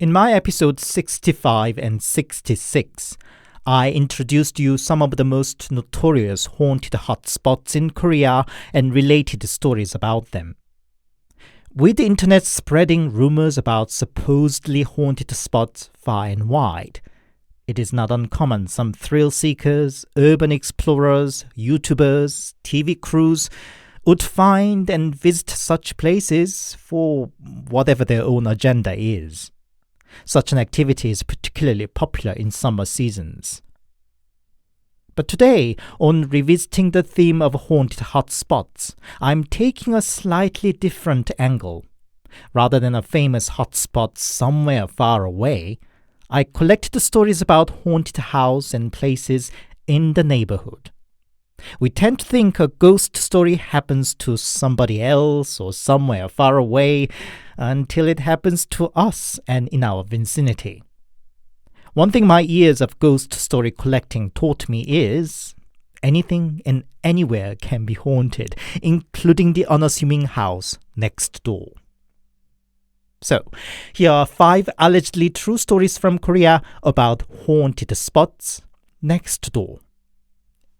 In my episodes 65 and 66, I introduced you some of the most notorious haunted hotspots in Korea and related stories about them. With the internet spreading rumors about supposedly haunted spots far and wide, it is not uncommon some thrill seekers, urban explorers, YouTubers, TV crews would find and visit such places for whatever their own agenda is. Such an activity is particularly popular in summer seasons. But today, on revisiting the theme of haunted hotspots, I'm taking a slightly different angle. Rather than a famous hotspot somewhere far away, I collected stories about haunted houses and places in the neighborhood. We tend to think a ghost story happens to somebody else or somewhere far away until it happens to us and in our vicinity. One thing my years of ghost story collecting taught me is anything and anywhere can be haunted, including the unassuming house next door. So, here are 5 allegedly true stories from Korea about haunted spots next door.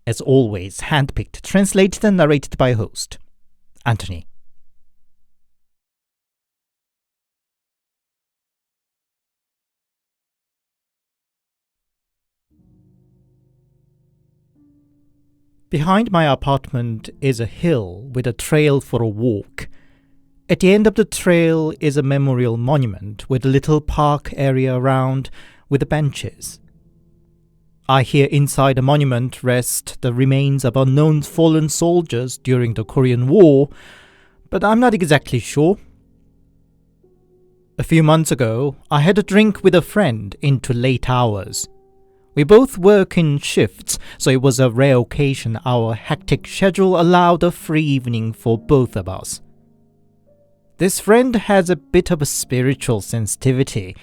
As always, handpicked, translated and narrated by host, Anthony. Behind my apartment is a hill with a trail for a walk. At the end of the trail is a memorial monument with a little park area around with benches. I hear inside the monument rest the remains of unknown fallen soldiers during the Korean War, but I'm not exactly sure. A few months ago, I had a drink with a friend into late hours. We both work in shifts, so it was a rare occasion our hectic schedule allowed a free evening for both of us. This friend has a bit of a spiritual sensitivity,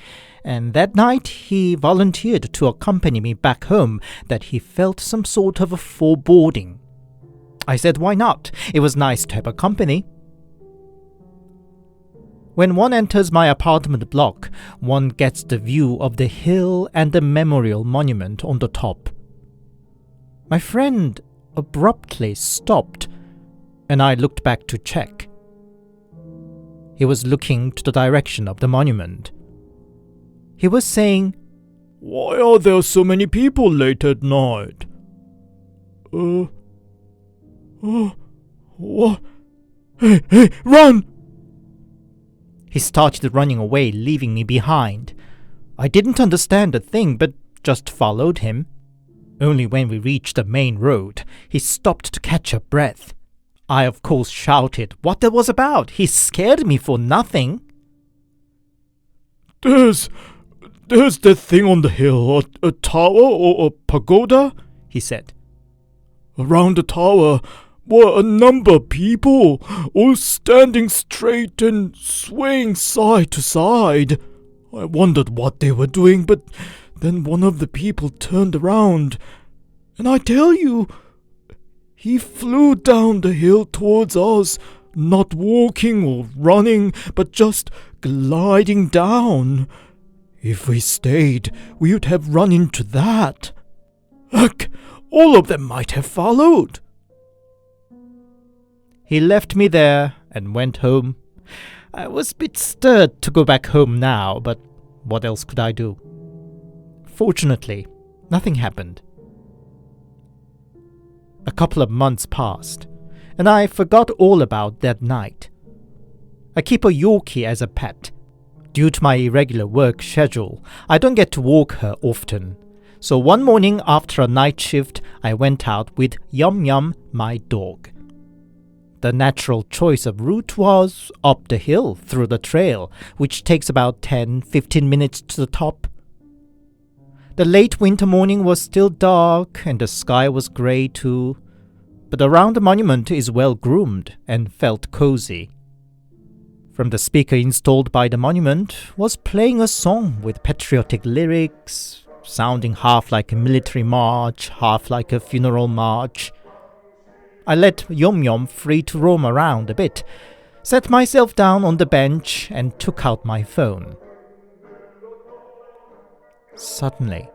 and that night he volunteered to accompany me back home that he felt some sort of a foreboding. I said why not? It was nice to have a company. When one enters my apartment block, one gets the view of the hill and the memorial monument on the top. My friend abruptly stopped, and I looked back to check. He was looking to the direction of the monument. He was saying, "Why are there so many people late at night? What? Hey, run!" He started running away, leaving me behind. I didn't understand a thing, but just followed him. Only when we reached the main road, he stopped to catch a breath. I, of course, shouted what that was about. He scared me for nothing. There's that thing on the hill, a tower or a pagoda, he said. Around the tower were a number of people, all standing straight and swaying side to side. I wondered what they were doing, but then one of the people turned around, and I tell you, he flew down the hill towards us, not walking or running, but just gliding down. If we stayed, we would have run into that. Heck, all of them might have followed. He left me there and went home. I was a bit stirred to go back home now, but what else could I do? Fortunately, nothing happened. A couple of months passed, and I forgot all about that night. I keep a Yorkie as a pet. Due to my irregular work schedule, I don't get to walk her often. So one morning after a night shift, I went out with Yum Yum, my dog. The natural choice of route was up the hill through the trail, which takes about 10-15 minutes to the top. The late winter morning was still dark and the sky was grey too, but around the monument is well groomed and felt cozy. From the speaker installed by the monument was playing a song with patriotic lyrics, sounding half like a military march, half like a funeral march. I let Yum Yum free to roam around a bit, sat myself down on the bench and took out my phone. Suddenly,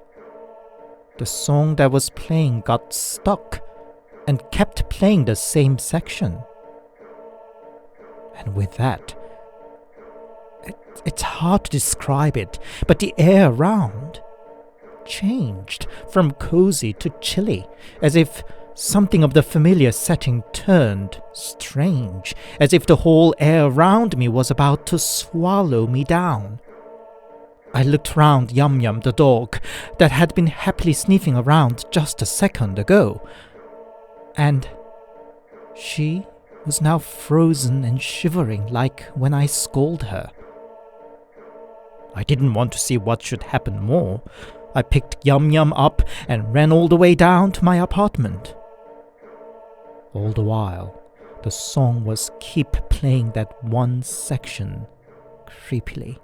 the song that was playing got stuck and kept playing the same section. And with that, it's hard to describe it, but the air around changed from cozy to chilly, as if something of the familiar setting turned strange, as if the whole air around me was about to swallow me down. I looked round Yum Yum, the dog, that had been happily sniffing around just a second ago, and she was now frozen and shivering like when I scolded her. I didn't want to see what should happen more. I picked Yum Yum up and ran all the way down to my apartment. All the while, the song was keep playing that one section creepily.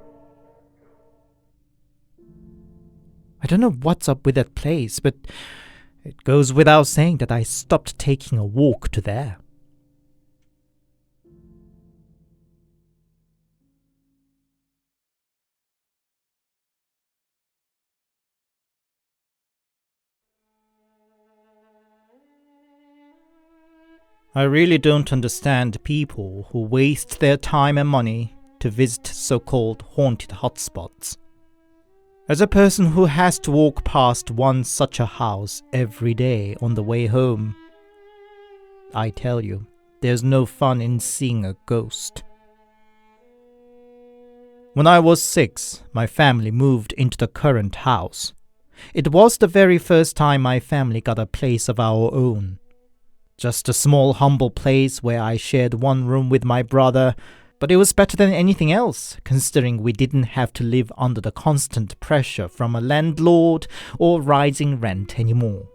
I don't know what's up with that place, but it goes without saying that I stopped taking a walk to there. I really don't understand people who waste their time and money to visit so-called haunted hotspots. As a person who has to walk past one such a house every day on the way home, I tell you, there's no fun in seeing a ghost. When I was 6, my family moved into the current house. It was the very first time my family got a place of our own. Just a small, humble place where I shared one room with my brother, but it was better than anything else, considering we didn't have to live under the constant pressure from a landlord or rising rent anymore.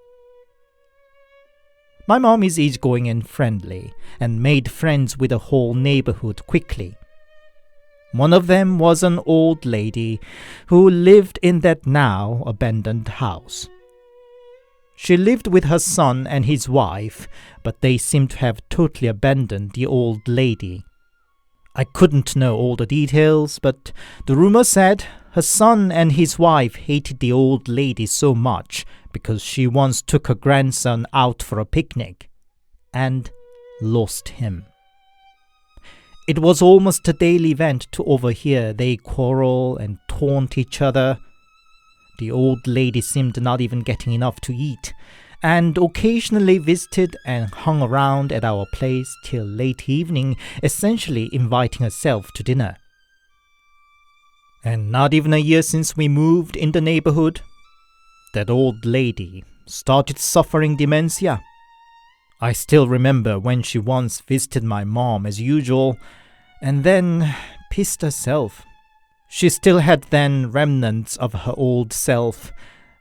My mom is easygoing and friendly, and made friends with the whole neighborhood quickly. One of them was an old lady who lived in that now abandoned house. She lived with her son and his wife, but they seemed to have totally abandoned the old lady. I couldn't know all the details, but the rumor said her son and his wife hated the old lady so much because she once took her grandson out for a picnic and lost him. It was almost a daily event to overhear they quarrel and taunt each other. The old lady seemed not even getting enough to eat, and occasionally visited and hung around at our place till late evening, essentially inviting herself to dinner. And not even a year since we moved in the neighborhood, that old lady started suffering dementia. I still remember when she once visited my mom as usual, and then pissed herself. She still had then remnants of her old self,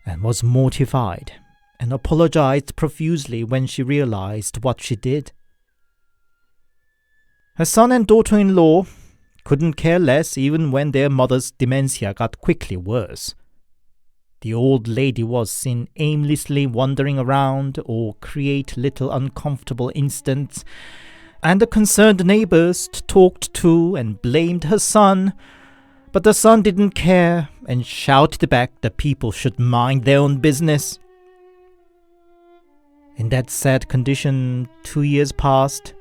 and was mortified, and apologized profusely when she realized what she did. Her son and daughter-in-law couldn't care less even when their mother's dementia got quickly worse. The old lady was seen aimlessly wandering around or create little uncomfortable incidents, and the concerned neighbors talked to and blamed her son, but the son didn't care and shouted back that people should mind their own business. In that sad condition, 2 years passed.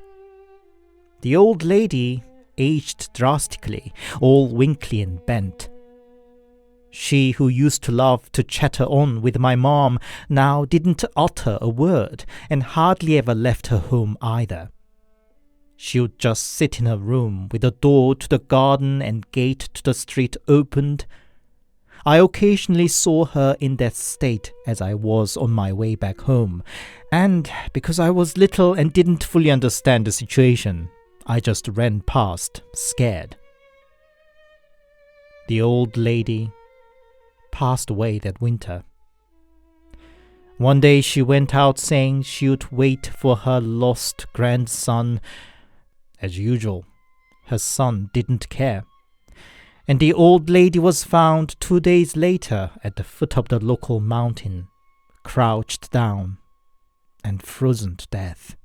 The old lady aged drastically, all wrinkly and bent. She who used to love to chatter on with my mom now didn't utter a word and hardly ever left her home either. She would just sit in her room with the door to the garden and gate to the street opened. I occasionally saw her in that state as I was on my way back home, and because I was little and didn't fully understand the situation, I just ran past, scared. The old lady passed away that winter. One day she went out saying she would wait for her lost grandson. As usual, her son didn't care, and the old lady was found 2 days later at the foot of the local mountain, crouched down and frozen to death.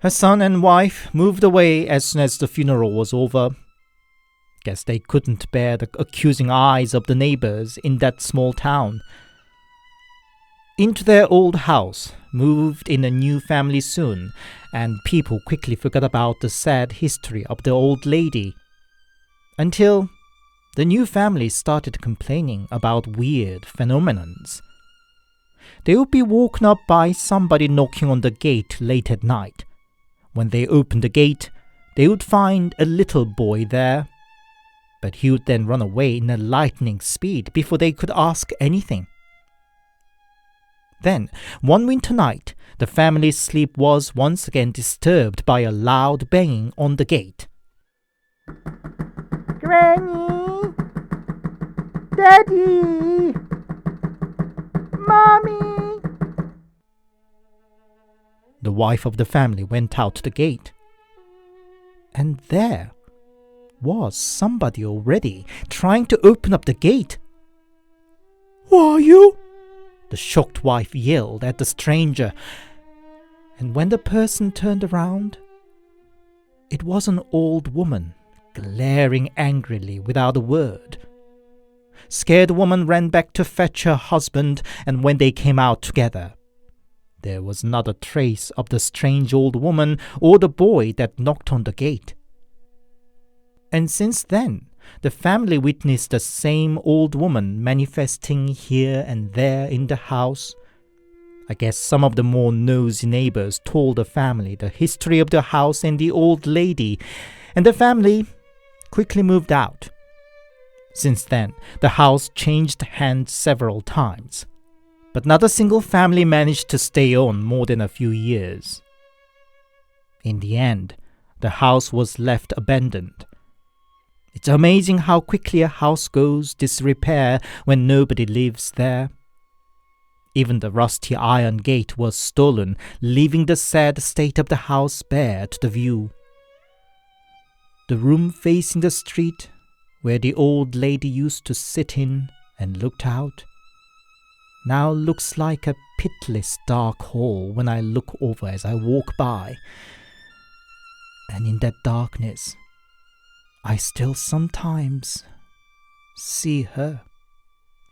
Her son and wife moved away as soon as the funeral was over. Guess they couldn't bear the accusing eyes of the neighbors in that small town. Into their old house moved in a new family soon, and people quickly forgot about the sad history of the old lady. Until the new family started complaining about weird phenomenons. They would be woken up by somebody knocking on the gate late at night. When they opened the gate, they would find a little boy there. But he would then run away in a lightning speed before they could ask anything. Then, one winter night, the family's sleep was once again disturbed by a loud banging on the gate. Granny! Daddy! Mommy! The wife of the family went out to the gate. And there was somebody already trying to open up the gate. "Who are you?" the shocked wife yelled at the stranger. And when the person turned around, it was an old woman, glaring angrily without a word. Scared woman ran back to fetch her husband, and when they came out together, there was not a trace of the strange old woman or the boy that knocked on the gate. And since then, the family witnessed the same old woman manifesting here and there in the house. I guess some of the more nosy neighbors told the family the history of the house and the old lady, and the family quickly moved out. Since then, the house changed hands several times, but not a single family managed to stay on more than a few years. In the end, the house was left abandoned. It's amazing how quickly a house goes disrepair when nobody lives there. Even the rusty iron gate was stolen, leaving the sad state of the house bare to the view. The room facing the street, where the old lady used to sit in and looked out, now looks like a pitiless dark hole when I look over as I walk by. And in that darkness, I still sometimes see her,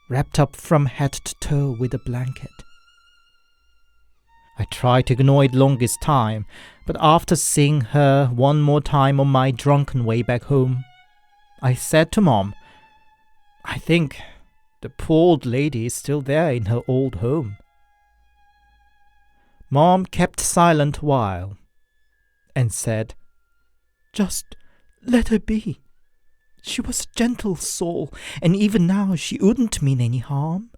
wrapped up from head to toe with a blanket. I tried to ignore it longest time, but after seeing her one more time on my drunken way back home, I said to Mom, "I think the poor old lady is still there in her old home." Mom kept silent a while and said, "Just let her be. She was a gentle soul, and even now she wouldn't mean any harm.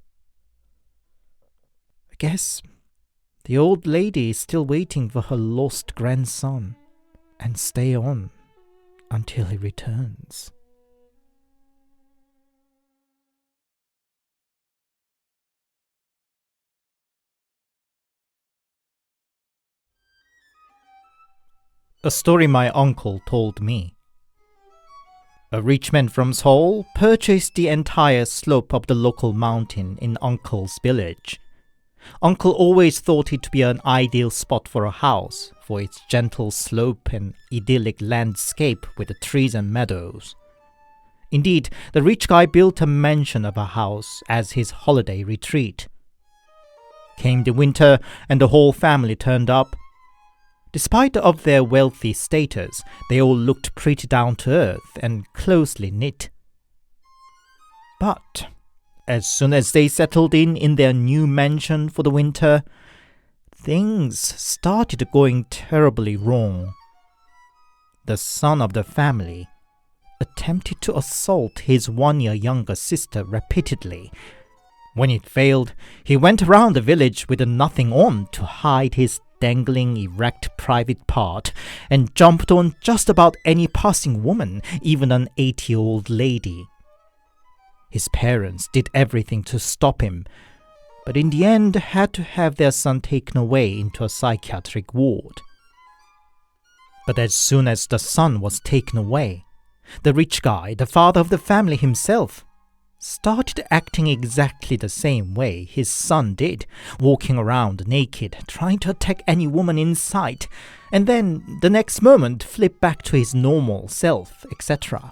I guess the old lady is still waiting for her lost grandson, and stay on until he returns." A story my uncle told me. A rich man from Seoul purchased the entire slope of the local mountain in Uncle's village. Uncle always thought it to be an ideal spot for a house, for its gentle slope and idyllic landscape with the trees and meadows. Indeed, the rich guy built a mansion of a house as his holiday retreat. Came the winter, and the whole family turned up. Despite of their wealthy status, they all looked pretty down to earth and closely knit. But as soon as they settled in their new mansion for the winter, things started going terribly wrong. The son of the family attempted to assault his 1 year younger sister repeatedly. When it failed, he went around the village with nothing on to hide his dangling erect private part, and jumped on just about any passing woman, even an 80-year-old lady. His parents did everything to stop him, but in the end had to have their son taken away into a psychiatric ward. But as soon as the son was taken away, the rich guy, the father of the family himself, started acting exactly the same way his son did, walking around naked, trying to attack any woman in sight, and then the next moment flip back to his normal self, etc.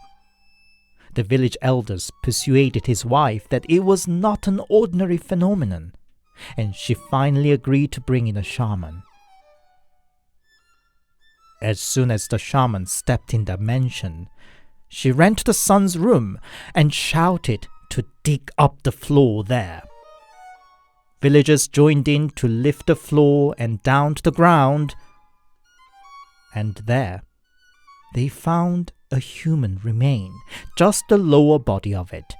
The village elders persuaded his wife that it was not an ordinary phenomenon, and she finally agreed to bring in a shaman. As soon as the shaman stepped in the mansion, she ran to the son's room and shouted to dig up the floor there. Villagers joined in to lift the floor and down to the ground, and there they found a human remain, just the lower body of it.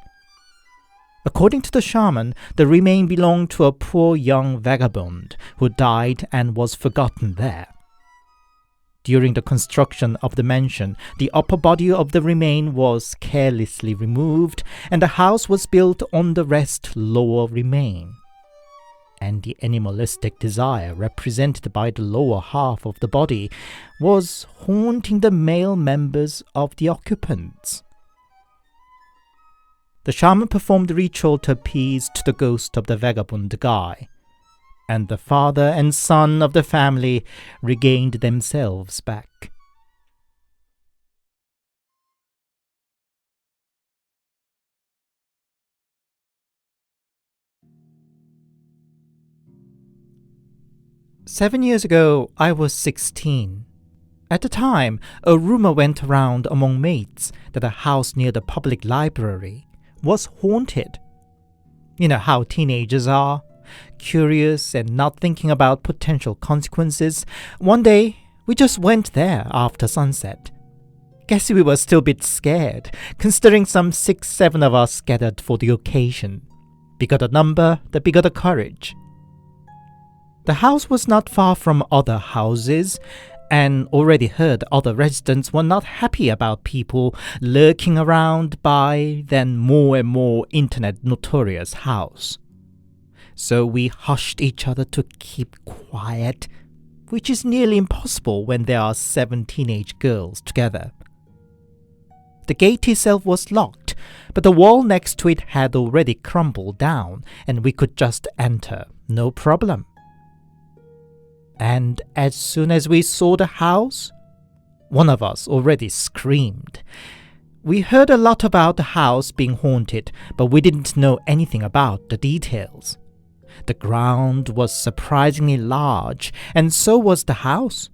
According to the shaman, the remain belonged to a poor young vagabond who died and was forgotten there. During the construction of the mansion, the upper body of the remain was carelessly removed, and the house was built on the rest lower remain. And the animalistic desire represented by the lower half of the body was haunting the male members of the occupants. The shaman performed the ritual to appease to the ghost of the vagabond guy, and the father and son of the family regained themselves back. "7 years ago, I was 16. At the time, a rumor went around among mates that a house near the public library was haunted. You know how teenagers are, curious and not thinking about potential consequences. One day, we just went there after sunset. Guess we were still a bit scared, considering some 6-7 of us gathered for the occasion. Bigger the number, the bigger the courage. The house was not far from other houses, and already heard other residents were not happy about people lurking around by then more and more internet notorious house. So we hushed each other to keep quiet, which is nearly impossible when there are 7 teenage girls together. The gate itself was locked, but the wall next to it had already crumbled down, and we could just enter, no problem. And as soon as we saw the house, one of us already screamed. We heard a lot about the house being haunted, but we didn't know anything about the details. The ground was surprisingly large, and so was the house.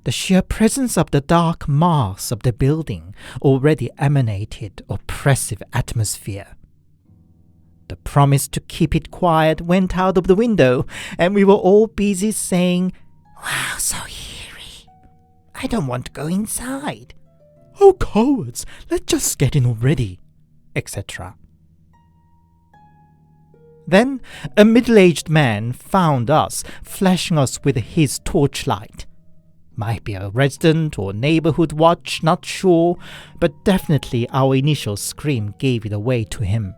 The sheer presence of the dark mass of the building already emanated oppressive atmosphere. The promise to keep it quiet went out of the window, and we were all busy saying, "Wow, so eerie. I don't want to go inside. Oh, cowards, let's just get in already," etc. Then a middle-aged man found us, flashing us with his torchlight. Might be a resident or neighborhood watch, not sure, but definitely our initial scream gave it away to him.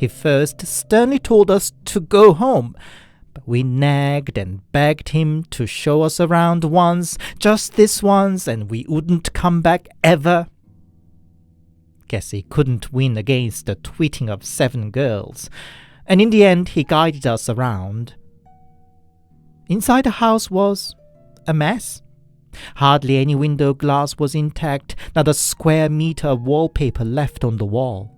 He first sternly told us to go home, but we nagged and begged him to show us around once, just this once, and we wouldn't come back ever. Guess he couldn't win against the tweeting of 7 girls, and in the end he guided us around. Inside the house was a mess. Hardly any window glass was intact, not a square meter of wallpaper left on the wall.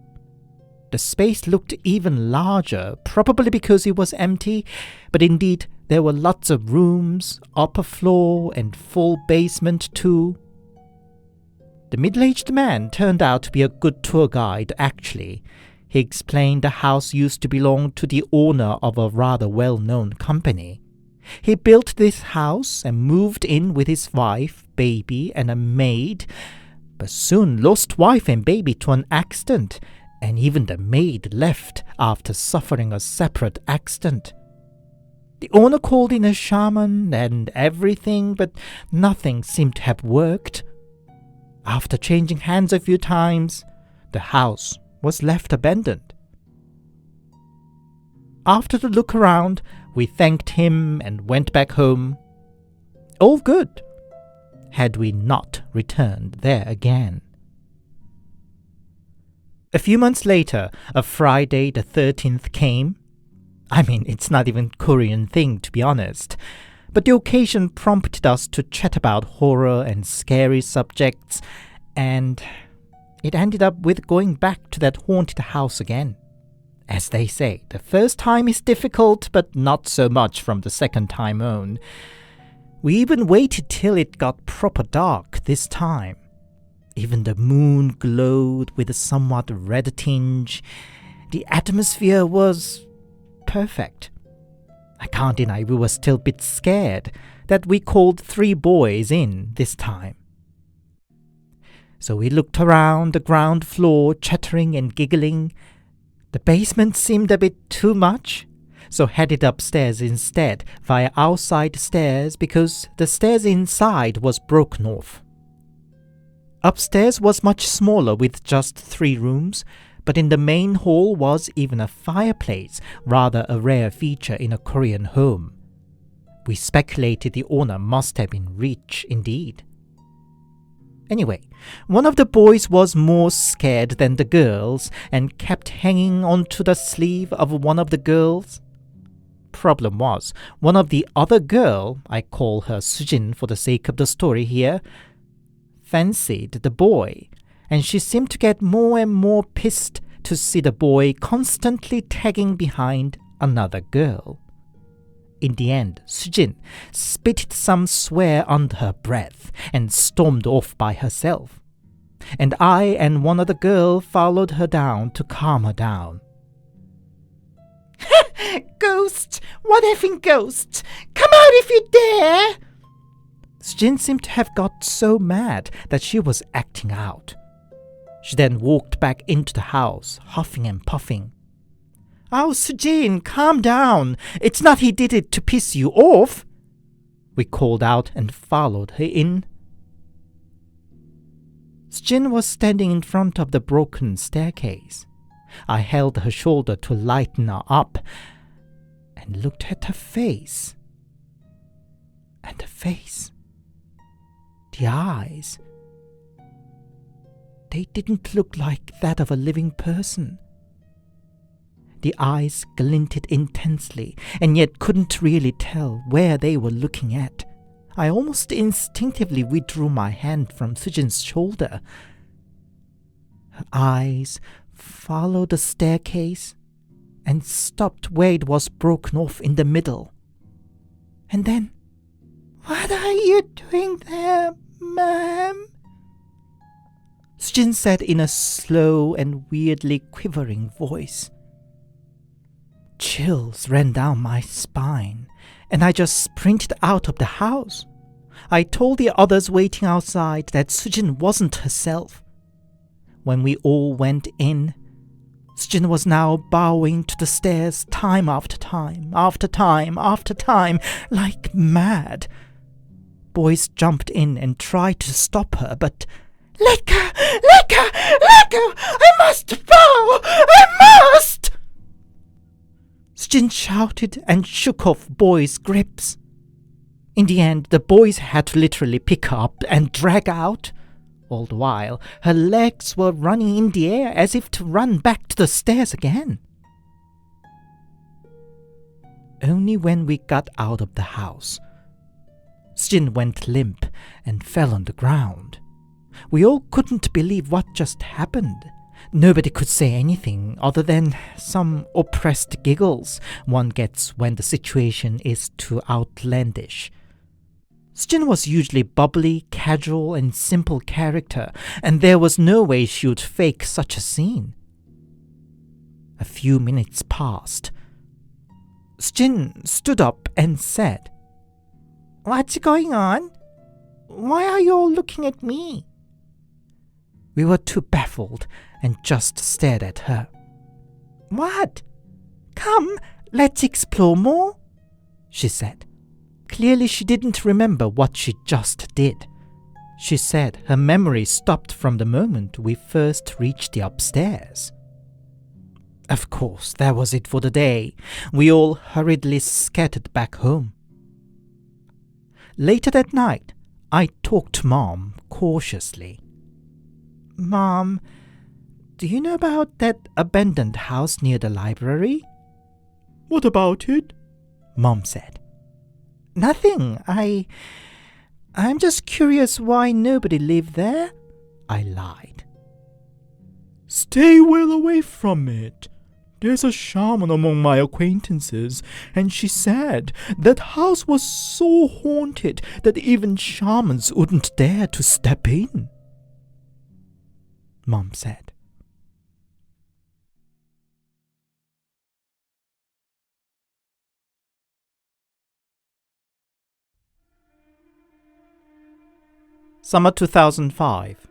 The space looked even larger, probably because it was empty, but indeed there were lots of rooms, upper floor and full basement too. The middle-aged man turned out to be a good tour guide, actually. He explained the house used to belong to the owner of a rather well-known company. He built this house and moved in with his wife, baby and a maid, but soon lost wife and baby to an accident, and even the maid left after suffering a separate accident. The owner called in a shaman and everything, but nothing seemed to have worked. After changing hands a few times, the house was left abandoned. After the look around, we thanked him and went back home. All good, had we not returned there again. A few months later, a Friday the 13th came. I mean, it's not even a Korean thing, to be honest. But the occasion prompted us to chat about horror and scary subjects, and it ended up with going back to that haunted house again. As they say, the first time is difficult, but not so much from the second time on. We even waited till it got proper dark this time. Even the moon glowed with a somewhat red tinge. The atmosphere was perfect. I can't deny we were still a bit scared that we called 3 boys in this time. So we looked around the ground floor, chattering and giggling. The basement seemed a bit too much, so headed upstairs instead via outside stairs because the stairs inside was broken off. Upstairs was much smaller with just 3 rooms, but in the main hall was even a fireplace, rather a rare feature in a Korean home. We speculated the owner must have been rich indeed. Anyway, one of the boys was more scared than the girls and kept hanging onto the sleeve of one of the girls. Problem was, one of the other girl, I call her Sujin for the sake of the story here, fancied the boy, and she seemed to get more and more pissed to see the boy constantly tagging behind another girl. In the end, Sujin spitted some swear under her breath and stormed off by herself. And I and one other girl followed her down to calm her down. Ghost! What effing ghost! Come out if you dare! Sujin seemed to have got so mad that she was acting out. She then walked back into the house, huffing and puffing. Oh, Sujin, calm down. It's not he did it to piss you off. We called out and followed her in. Sujin was standing in front of the broken staircase. I held her shoulder to lighten her up and looked at her face. And her face. The eyes. They didn't look like that of a living person. The eyes glinted intensely, and yet couldn't really tell where they were looking at. I almost instinctively withdrew my hand from Sujin's shoulder. Her eyes followed the staircase and stopped where it was broken off in the middle. And then, "What are you doing there, ma'am?" Sujin said in a slow and weirdly quivering voice. Chills ran down my spine, and I just sprinted out of the house. I told the others waiting outside that Sujin wasn't herself. When we all went in, Sujin was now bowing to the stairs time after time, after time, after time, like mad. Boys jumped in and tried to stop her, but "Let go! Let go! Let go! I must bow! I must!" Sujin shouted and shook off boys' grips. In the end, the boys had to literally pick her up and drag out. All the while, her legs were running in the air as if to run back to the stairs again. Only when we got out of the house, Sujin went limp and fell on the ground. We all couldn't believe what just happened. Nobody could say anything other than some oppressed giggles one gets when the situation is too outlandish. Sujin was usually bubbly, casual, and simple character, and there was no way she would fake such a scene. A few minutes passed. Sujin stood up and said, "What's going on? Why are you all looking at me?" We were too baffled and just stared at her. "What? Come, let's explore more," she said. Clearly she didn't remember what she just did. She said her memory stopped from the moment we first reached the upstairs. Of course, that was it for the day. We all hurriedly scattered back home. Later that night, I talked to Mom cautiously. "Mom, do you know about that abandoned house near the library?" "What about it?" Mom said. "Nothing. I'm just curious why nobody lived there," I lied. Stay well away from it. There's a shaman among my acquaintances, and she said that house was so haunted that even shamans wouldn't dare to step in. Mom said. Summer 2005.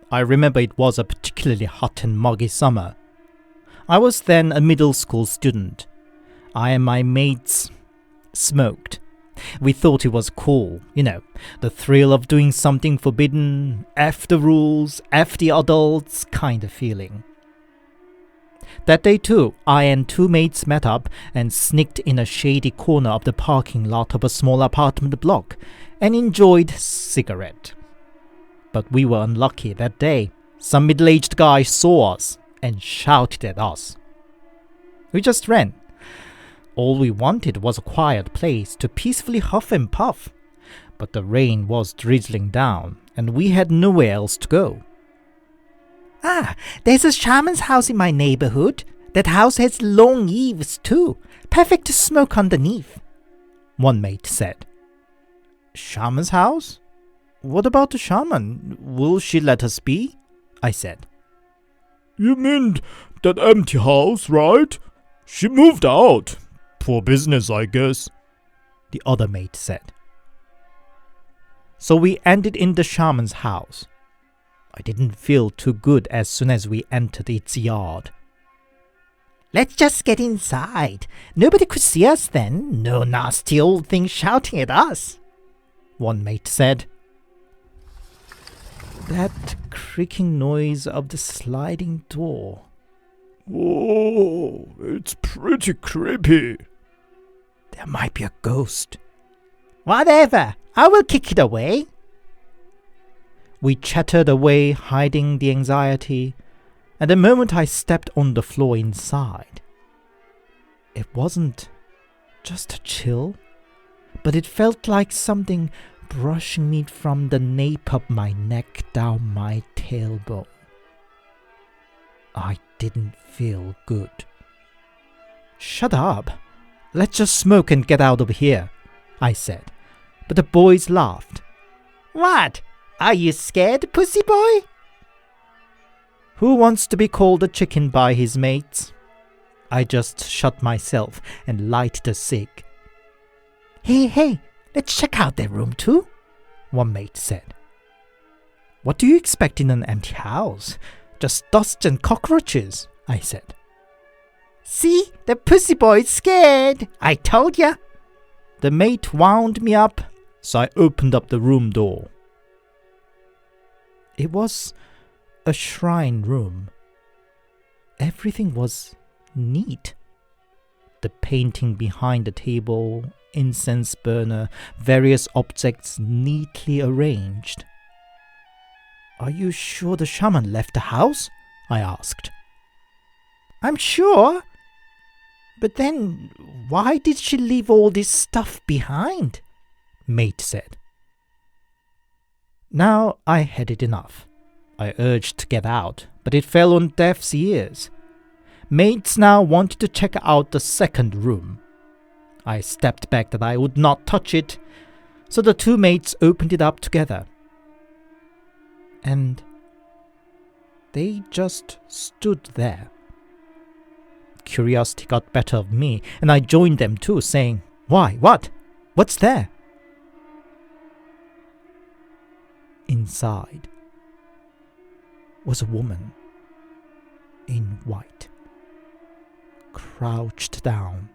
I remember it was a particularly hot and muggy summer. I was then a middle school student. I and my mates smoked. We thought it was cool, the thrill of doing something forbidden, F the rules, F the adults kind of feeling. That day too, I and two mates met up and sneaked in a shady corner of the parking lot of a small apartment block and enjoyed cigarette. But we were unlucky that day. Some middle-aged guy saw us and shouted at us. We just ran. All we wanted was a quiet place to peacefully huff and puff. But the rain was drizzling down, and we had nowhere else to go. There's a shaman's house in my neighborhood. That house has long eaves too. Perfect to smoke underneath, one mate said. Shaman's house? What about the shaman? Will she let us be? I said. You mean that empty house, right? She moved out. Poor business, I guess, the other mate said. So we ended in the shaman's house. I didn't feel too good as soon as we entered its yard. Let's just get inside. Nobody could see us then. No nasty old thing shouting at us, one mate said. That creaking noise of the sliding door. Oh, it's pretty creepy. There might be a ghost. Whatever, I will kick it away. We chattered away, hiding the anxiety, and the moment I stepped on the floor inside, it wasn't just a chill, but it felt like something brushing me from the nape of my neck down my tailbone. I didn't feel good. Shut up. Let's just smoke and get out of here, I said, but the boys laughed. What? Are you scared, pussy boy? Who wants to be called a chicken by his mates? I just shut myself and lighted a cig. Hey, let's check out their room too, one mate said. What do you expect in an empty house? Just dust and cockroaches, I said. See, the pussy boy's scared. I told ya. The mate wound me up, so I opened up the room door. It was a shrine room. Everything was neat. The painting behind the table, incense burner, various objects neatly arranged. Are you sure the shaman left the house? I asked. I'm sure. But then, why did she leave all this stuff behind? Mate said. Now I had it enough. I urged to get out, but it fell on deaf ears. Mates now wanted to check out the second room. I stepped back that I would not touch it, so the two mates opened it up together. And they just stood there. Curiosity got better of me, and I joined them too, saying, Why? What? What's there? Inside was a woman in white, crouched down,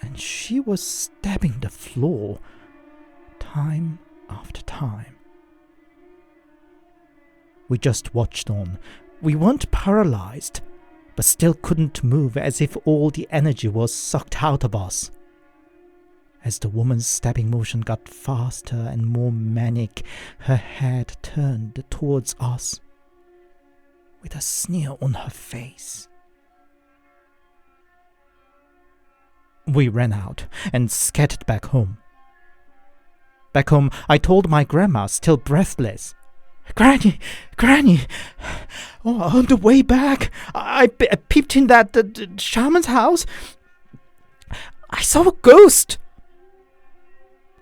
and she was stabbing the floor time after time. We just watched on. We weren't paralyzed, but still couldn't move, as if all the energy was sucked out of us. As the woman's stabbing motion got faster and more manic, her head turned towards us, with a sneer on her face. We ran out and scattered back home. Back home, I told my grandma, still breathless, Granny, on the way back, I peeped in that the shaman's house. I saw a ghost.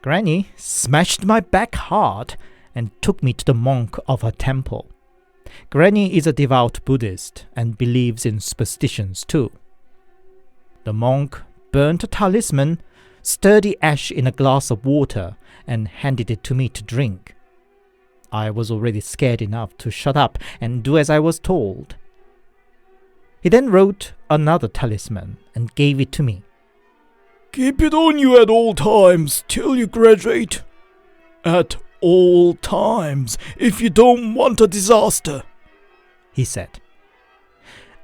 Granny smashed my back hard and took me to the monk of her temple. Granny is a devout Buddhist and believes in superstitions too. The monk burnt a talisman, stirred the ash in a glass of water, and handed it to me to drink. I was already scared enough to shut up and do as I was told. He then wrote another talisman and gave it to me. Keep it on you at all times till you graduate. At all times, if you don't want a disaster, he said.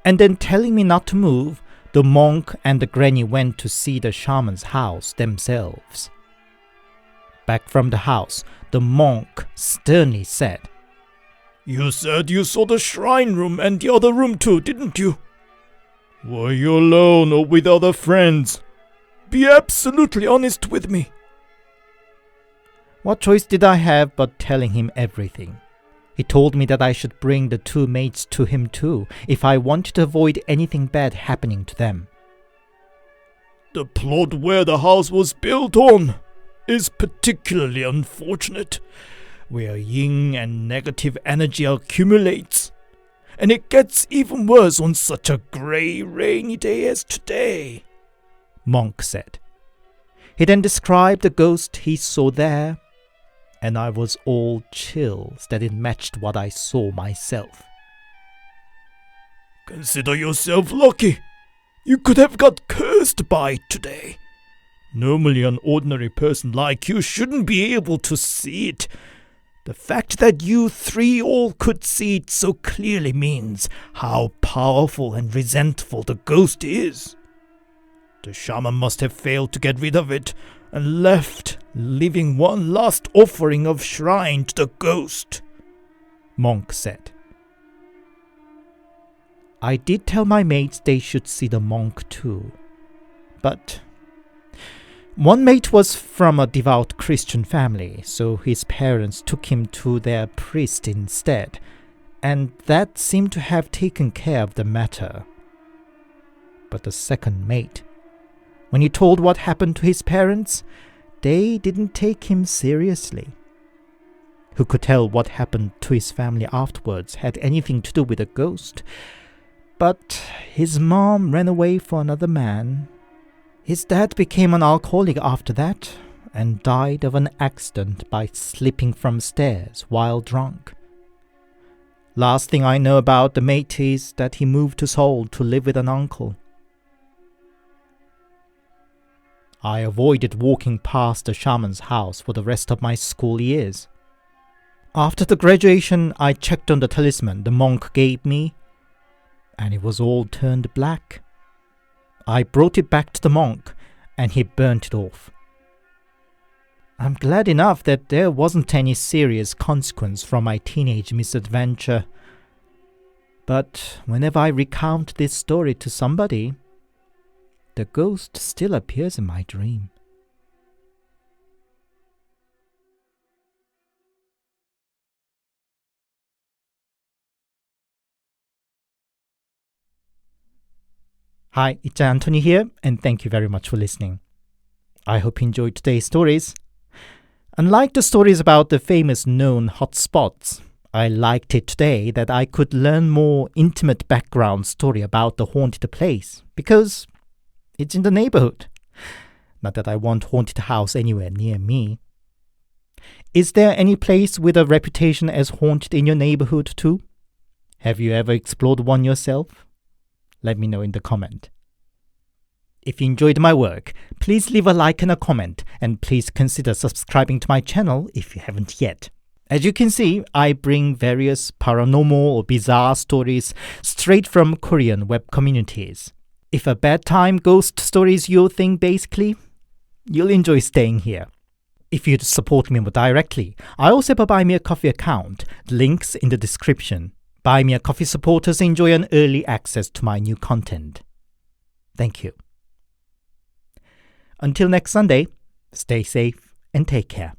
And then telling me not to move, the monk and the granny went to see the shaman's house themselves. Back from the house, the monk sternly said, You said you saw the shrine room and the other room too, didn't you? Were you alone or with other friends? Be absolutely honest with me. What choice did I have but telling him everything? He told me that I should bring the two mates to him too, if I wanted to avoid anything bad happening to them. The plot where the house was built on is particularly unfortunate, where yin and negative energy accumulates, and it gets even worse on such a grey, rainy day as today, Monk said. He then described the ghost he saw there, and I was all chills that it matched what I saw myself. Consider yourself lucky. You could have got cursed by it today. Normally an ordinary person like you shouldn't be able to see it. The fact that you three all could see it so clearly means how powerful and resentful the ghost is. The shaman must have failed to get rid of it and left, leaving one last offering of shrine to the ghost, Monk said. I did tell my mates they should see the monk too, but one mate was from a devout Christian family, so his parents took him to their priest instead, and that seemed to have taken care of the matter. But the second mate, when he told what happened to his parents, they didn't take him seriously. Who could tell what happened to his family afterwards had anything to do with a ghost? But his mom ran away for another man. His dad became an alcoholic after that and died of an accident by slipping from stairs while drunk. Last thing I know about the mate is that he moved to Seoul to live with an uncle. I avoided walking past the shaman's house for the rest of my school years. After the graduation, I checked on the talisman the monk gave me, and it was all turned black. I brought it back to the monk, and he burnt it off. I'm glad enough that there wasn't any serious consequence from my teenage misadventure. But whenever I recount this story to somebody, the ghost still appears in my dream. Hi, it's Anthony here, and thank you very much for listening. I hope you enjoyed today's stories. Unlike the stories about the famous known hotspots, I liked it today that I could learn more intimate background story about the haunted place, because it's in the neighborhood. Not that I want haunted house anywhere near me. Is there any place with a reputation as haunted in your neighborhood too? Have you ever explored one yourself? Let me know in the comment. If you enjoyed my work, please leave a like and a comment, and please consider subscribing to my channel if you haven't yet. As you can see, I bring various paranormal or bizarre stories straight from Korean web communities. If a bad time ghost story is your thing basically, you'll enjoy staying here. If you'd support me more directly, I also have a Buy Me a Coffee account, links in the description. Buy Me a Coffee supporters enjoy an early access to my new content. Thank you. Until next Sunday, stay safe and take care.